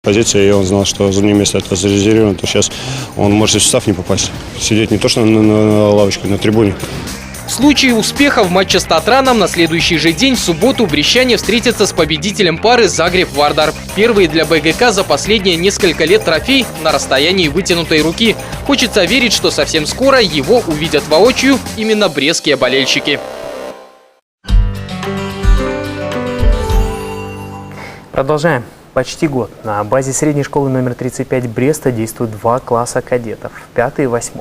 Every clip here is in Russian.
позиция, и он знал, что за ним место это зарезервировано, то сейчас он может в состав не попасть. Сидеть не то что на лавочке, на трибуне. В случае успеха в матче с Татраном на следующий же день, в субботу, брестяне встретятся с победителем пары Загреб-Вардар. Первый для БГК за последние несколько лет трофей на расстоянии вытянутой руки. Хочется верить, что совсем скоро его увидят воочию именно брестские болельщики. Продолжаем. Почти год на базе средней школы номер 35 Бреста действуют два класса кадетов – 5 и 8.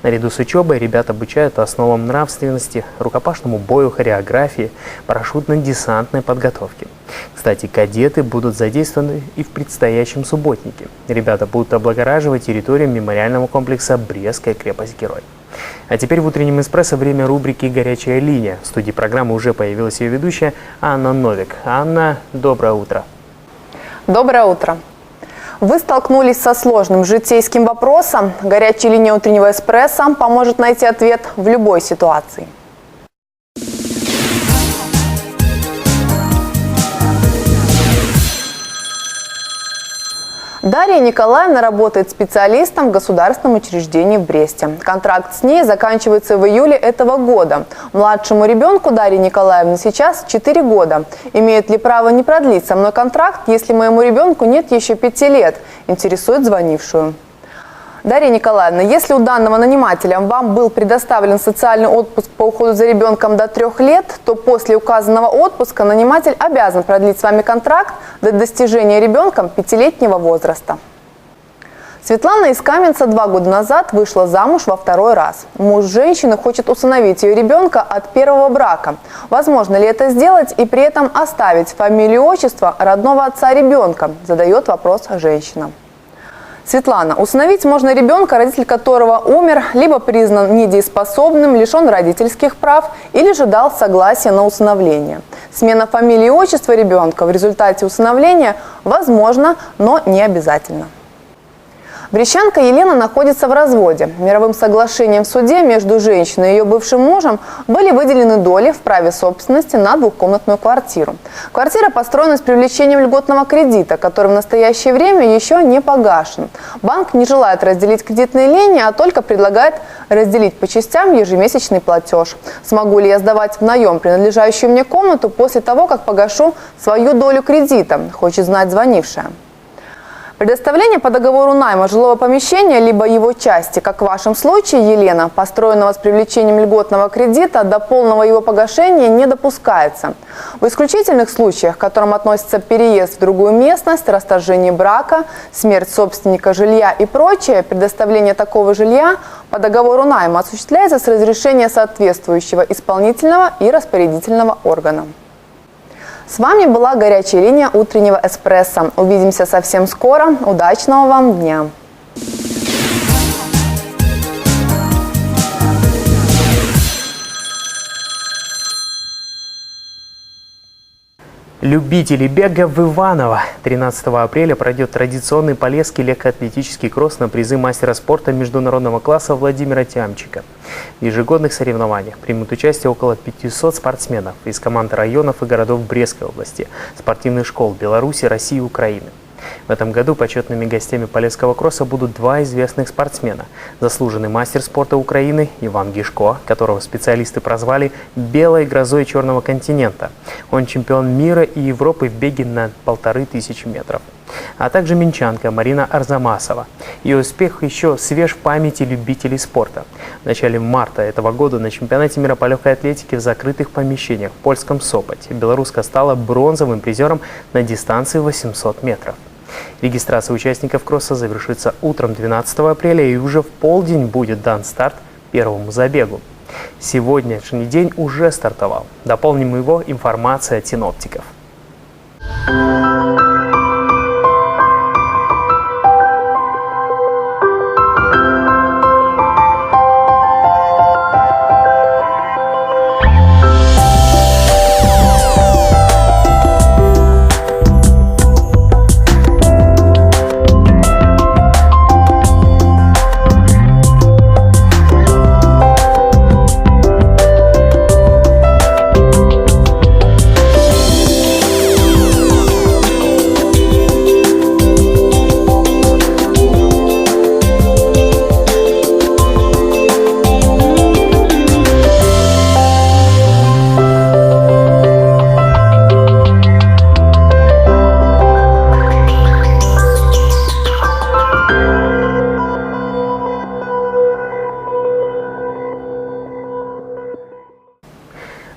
Наряду с учебой ребят обучают основам нравственности, рукопашному бою, хореографии, парашютно-десантной подготовке. Кстати, кадеты будут задействованы и в предстоящем субботнике. Ребята будут облагораживать территорию мемориального комплекса «Брестская крепость-герой». А теперь в утреннем «Эспрессо» время рубрики «Горячая линия». В студии программы уже появилась ее ведущая Анна Новик. Анна, доброе утро. Доброе утро. Вы столкнулись со сложным житейским вопросом. Горячая линия утреннего «Эспрессо» поможет найти ответ в любой ситуации. Дарья Николаевна работает специалистом в государственном учреждении в Бресте. Контракт с ней заканчивается в июле этого года. Младшему ребенку Дарьи Николаевны сейчас 4 года. Имеет ли право не продлить со мной контракт, если моему ребенку нет еще 5 лет? Интересует звонившую. Дарья Николаевна, если у данного нанимателя вам был предоставлен социальный отпуск по уходу за ребенком до 3 лет, то после указанного отпуска наниматель обязан продлить с вами контракт до достижения ребенком 5-летнего возраста. Светлана из Каменца 2 года назад вышла замуж во 2-й раз. Муж женщины хочет усыновить ее ребенка от первого брака. Возможно ли это сделать и при этом оставить фамилию и отчество родного отца ребенка? Задает вопрос женщина. Светлана, усыновить можно ребенка, родитель которого умер, либо признан недееспособным, лишен родительских прав, или же дал согласие на усыновление. Смена фамилии и отчества ребенка в результате усыновления возможна, но не обязательно. Брестянка Елена находится в разводе. Мировым соглашением в суде между женщиной и ее бывшим мужем были выделены доли в праве собственности на двухкомнатную квартиру. Квартира построена с привлечением льготного кредита, который в настоящее время еще не погашен. Банк не желает разделить кредитные линии, а только предлагает разделить по частям ежемесячный платеж. Смогу ли я сдавать в наем принадлежащую мне комнату после того, как погашу свою долю кредита, хочет знать звонившая. Предоставление по договору найма жилого помещения, либо его части, как в вашем случае, Елена, построенного с привлечением льготного кредита, до полного его погашения не допускается. В исключительных случаях, к которым относятся переезд в другую местность, расторжение брака, смерть собственника жилья и прочее, предоставление такого жилья по договору найма осуществляется с разрешения соответствующего исполнительного и распорядительного органа. С вами была горячая линия утреннего «Эспрессо». Увидимся совсем скоро. Удачного вам дня! Любители бега в Иваново. 13 апреля пройдет традиционный полесский легкоатлетический кросс на призы мастера спорта международного класса Владимира Тямчика. В ежегодных соревнованиях примут участие около 500 спортсменов из команд районов и городов Брестской области, спортивных школ Беларуси, России и Украины. В этом году почетными гостями полесского кросса будут 2 известных спортсмена. Заслуженный мастер спорта Украины Иван Гишко, которого специалисты прозвали «белой грозой Черного континента». Он чемпион мира и Европы в беге на 1500 метров. А также минчанка Марина Арзамасова. Ее успех еще свеж в памяти любителей спорта. В начале марта этого года на чемпионате мира по легкой атлетике в закрытых помещениях в польском Сопоте белоруска стала бронзовым призером на дистанции 800 метров. Регистрация участников кросса завершится утром 12 апреля и уже в полдень будет дан старт первому забегу. Сегодняшний день уже стартовал. Дополним его информацией от синоптиков.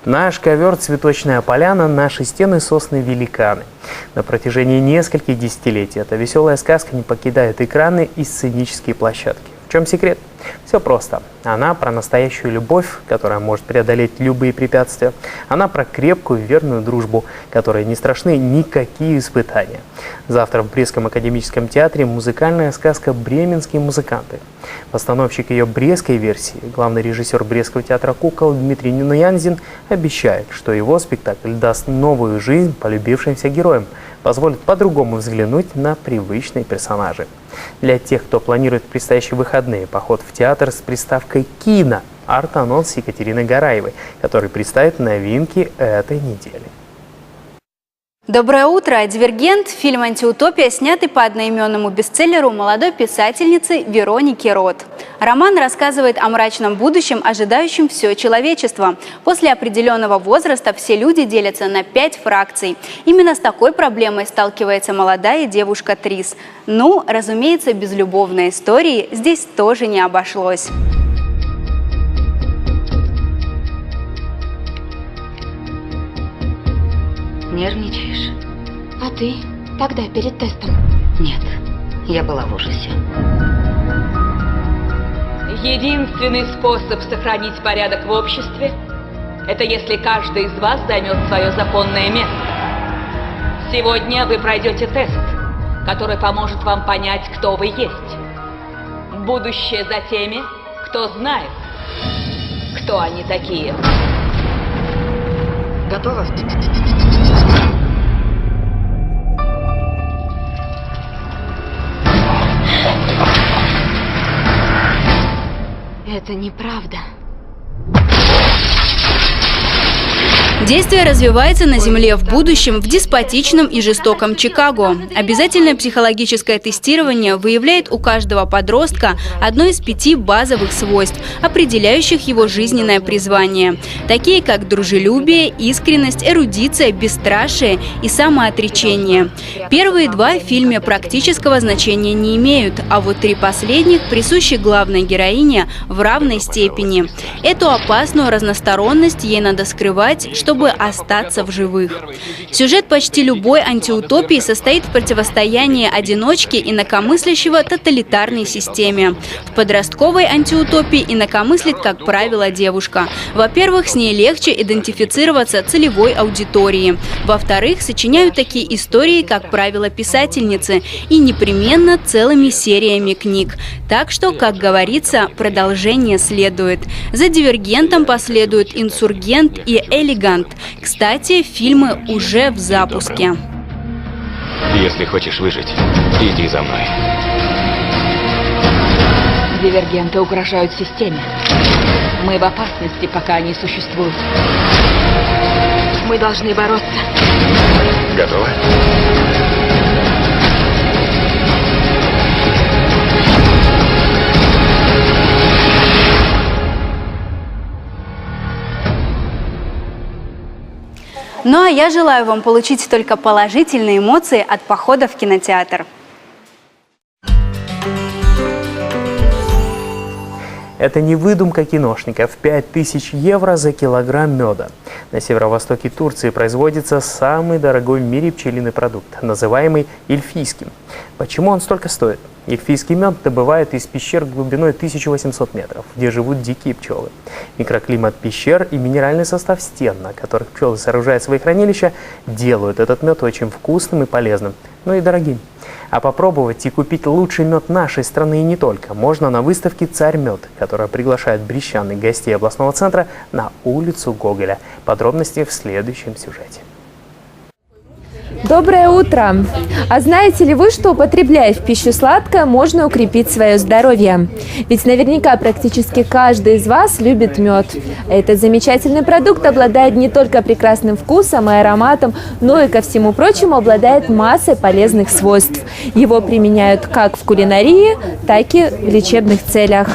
Наш ковер «Цветочная поляна», наши стены сосны-великаны. На протяжении нескольких десятилетий эта веселая сказка не покидает экраны и сценические площадки. В чем секрет? Все просто. Она про настоящую любовь, которая может преодолеть любые препятствия. Она про крепкую, верную дружбу, которой не страшны никакие испытания. Завтра в Брестском академическом театре музыкальная сказка «Бременские музыканты». Постановщик ее брестской версии, главный режиссер Брестского театра кукол Дмитрий Нуянзин, обещает, что его спектакль даст новую жизнь полюбившимся героям, позволит по-другому взглянуть на привычные персонажи. Для тех, кто планирует в предстоящие выходные поход в театр с приставкой «Кино», арт-анонс Екатерины Гараевой, который представит новинки этой недели. Доброе утро! «Дивергент» – фильм «Антиутопия», снятый по одноименному бестселлеру молодой писательницы Вероники Рот. Роман рассказывает о мрачном будущем, ожидающем все человечество. После определенного возраста все люди делятся на 5 фракций. Именно с такой проблемой сталкивается молодая девушка Трис. Ну, разумеется, без любовной истории здесь тоже не обошлось. Нервничаешь? А ты? Тогда, перед тестом? Нет, я была в ужасе. Единственный способ сохранить порядок в обществе – это если каждый из вас займет свое законное место. Сегодня вы пройдете тест, который поможет вам понять, кто вы есть. Будущее за теми, кто знает, кто они такие. Готова? Это неправда. Действие развивается на Земле в будущем в деспотичном и жестоком Чикаго. Обязательное психологическое тестирование выявляет у каждого подростка одно из 5 базовых свойств, определяющих его жизненное призвание, такие как дружелюбие, искренность, эрудиция, бесстрашие и самоотречение. Первые 2 в фильме практического значения не имеют, а вот 3 последних присущи главной героине в равной степени. Эту опасную разносторонность ей надо скрывать, чтобы остаться в живых. Сюжет почти любой антиутопии состоит в противостоянии одиночки инакомыслящего тоталитарной системе. В подростковой антиутопии инакомыслит, как правило, девушка. Во-первых, с ней легче идентифицироваться целевой аудитории. Во-вторых, сочиняют такие истории, как правило, писательницы, и непременно целыми сериями книг. Так что, как говорится, продолжение следует. За «Дивергентом» последуют «Инсургент» и «Элегант». Кстати, фильмы уже в запуске. Если хочешь выжить, иди за мной. Дивергенты угрожают системе. Мы в опасности, пока они существуют. Мы должны бороться. Готова? Ну а я желаю вам получить только положительные эмоции от похода в кинотеатр. Это не выдумка киношников. 5000 евро за килограмм меда. На северо-востоке Турции производится самый дорогой в мире пчелиный продукт, называемый эльфийским. Почему он столько стоит? Эльфийский мед добывают из пещер глубиной 1800 метров, где живут дикие пчелы. Микроклимат пещер и минеральный состав стен, на которых пчелы сооружают свои хранилища, делают этот мед очень вкусным и полезным, но и дорогим. А попробовать и купить лучший мед нашей страны и не только можно на выставке «Царь мед», которая приглашает брестчан гостей областного центра на улицу Гоголя. Подробности в следующем сюжете. Доброе утро! А знаете ли вы, что, употребляя в пищу сладкое, можно укрепить свое здоровье? Ведь наверняка практически каждый из вас любит мед. Этот замечательный продукт обладает не только прекрасным вкусом и ароматом, но и, ко всему прочему, обладает массой полезных свойств. Его применяют как в кулинарии, так и в лечебных целях.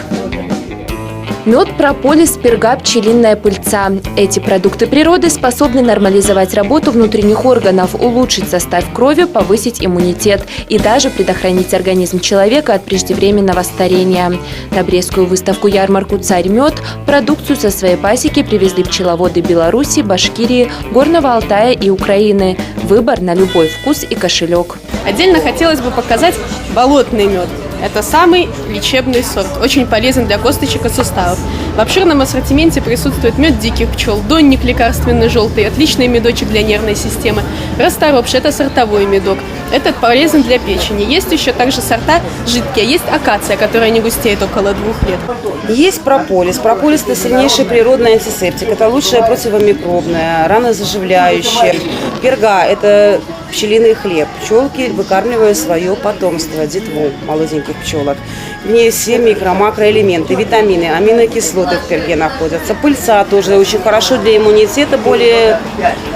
Мед, прополис, перга, пчелиная пыльца. Эти продукты природы способны нормализовать работу внутренних органов, улучшить состав крови, повысить иммунитет и даже предохранить организм человека от преждевременного старения. На Брестскую выставку-ярмарку «Царь мед» продукцию со своей пасеки привезли пчеловоды Беларуси, Башкирии, Горного Алтая и Украины. Выбор на любой вкус и кошелек. Отдельно хотелось бы показать болотный мед. Это самый лечебный сорт, очень полезен для косточек и суставов. В обширном ассортименте присутствует мед диких пчел, донник лекарственный желтый, отличный медочек для нервной системы, расторопший – это сортовой медок. Этот полезен для печени. Есть еще также сорта жидкие, есть акация, которая не густеет около 2 лет. Есть прополис. Прополис – это сильнейший природный антисептик. Это лучшее противомикробное, ранозаживляющее. Перга – это пчелиный хлеб. Пчелки выкармливают свое потомство, детву молоденьких пчелок. В ней все микро-макроэлементы, витамины, аминокислоты в перге находятся. Пыльца тоже очень хорошо для иммунитета, более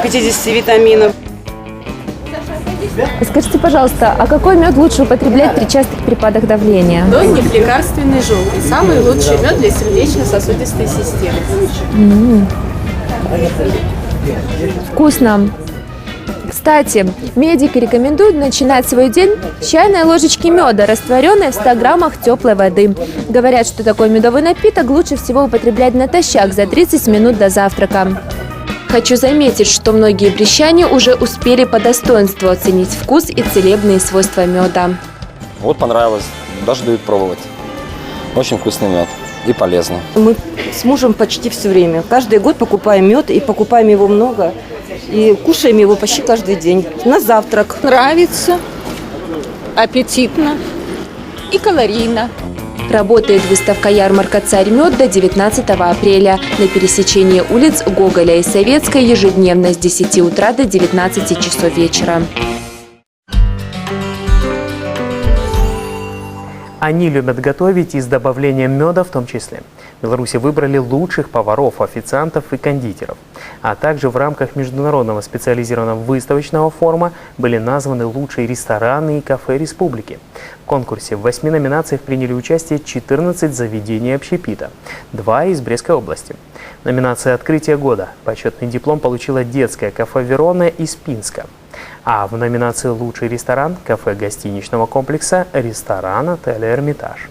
50 витаминов. Скажите, пожалуйста, а какой мед лучше употреблять при частых припадах давления? Донник лекарственный желтый, самый лучший мед для сердечно-сосудистой системы. Вкусно. Кстати, медики рекомендуют начинать свой день с чайной ложечки меда, растворенной в 100 граммах теплой воды. Говорят, что такой медовый напиток лучше всего употреблять натощак за 30 минут до завтрака. Хочу заметить, что многие брестчане уже успели по достоинству оценить вкус и целебные свойства меда. Вот понравилось, даже дают пробовать. Очень вкусный мед и полезно. Мы с мужем почти все время, каждый год покупаем мед и покупаем его много. И кушаем его почти каждый день. На завтрак. Нравится, аппетитно и калорийно. Работает выставка-ярмарка «Царь мед» до 19 апреля на пересечении улиц Гоголя и Советской ежедневно с 10 утра до 19 часов вечера. Они любят готовить и с добавлением меда в том числе. В Беларуси выбрали лучших поваров, официантов и кондитеров. А также в рамках международного специализированного выставочного форума были названы лучшие рестораны и кафе республики. В конкурсе в 8 номинациях приняли участие 14 заведений общепита, 2 из Брестской области. В номинации «Открытие года» почетный диплом получила детское кафе «Верона» из Пинска. А в номинации «Лучший ресторан» кафе гостиничного комплекса ресторан отеля «Эрмитаж».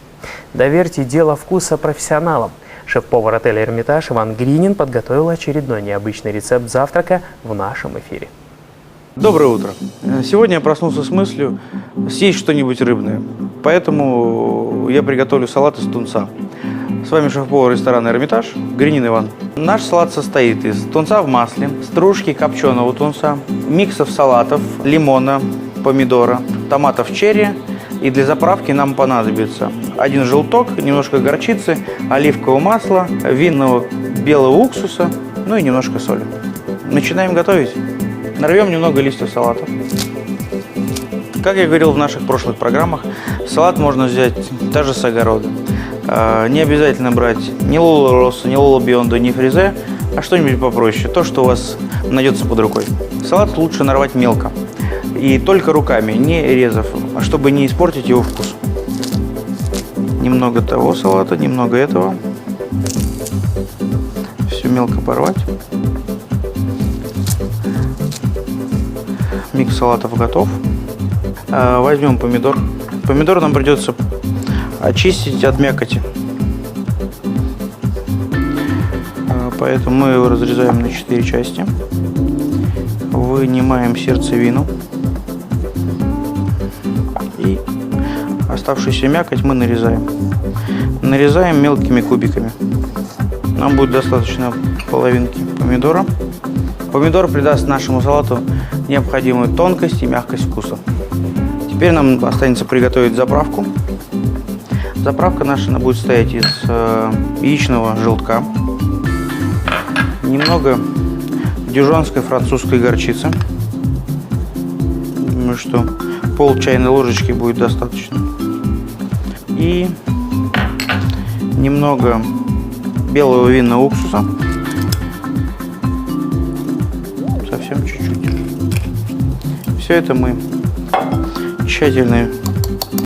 Доверьте дело вкуса профессионалам. Шеф-повар отеля «Эрмитаж» Иван Гринин подготовил очередной необычный рецепт завтрака в нашем эфире. Доброе утро. Сегодня я проснулся с мыслью съесть что-нибудь рыбное. Поэтому я приготовлю салат из тунца. С вами шеф-повар ресторана «Эрмитаж» Гринин Иван. Наш салат состоит из тунца в масле, стружки копченого тунца, миксов салатов, лимона, помидора, томатов черри. И для заправки нам понадобится 1 желток, немножко горчицы, оливкового масла, винного белого уксуса, ну и немножко соли. Начинаем готовить. Нарвем немного листьев салата. Как я говорил в наших прошлых программах, салат можно взять даже с огорода. Не обязательно брать ни Лола Росса, ни Лола Бионда, ни фрезе, а что-нибудь попроще, то, что у вас найдется под рукой. Салат лучше нарвать мелко и только руками, не резав, чтобы не испортить его вкус. Немного того салата, немного этого. Все мелко порвать. Микс салатов готов. Возьмем помидор. Помидор нам придется очистить от мякоти. Поэтому мы его разрезаем на 4 части. Вынимаем сердцевину. И оставшуюся мякоть мы нарезаем. Нарезаем мелкими кубиками. Нам будет достаточно половинки помидора. Помидор придаст нашему салату необходимую тонкость и мягкость вкуса. Теперь нам останется приготовить заправку. Заправка наша будет состоять из яичного желтка, немного дижонской французской горчицы. Думаю, что пол чайной ложечки будет достаточно. И немного белого винного уксуса. Совсем чуть-чуть. Все это мы тщательно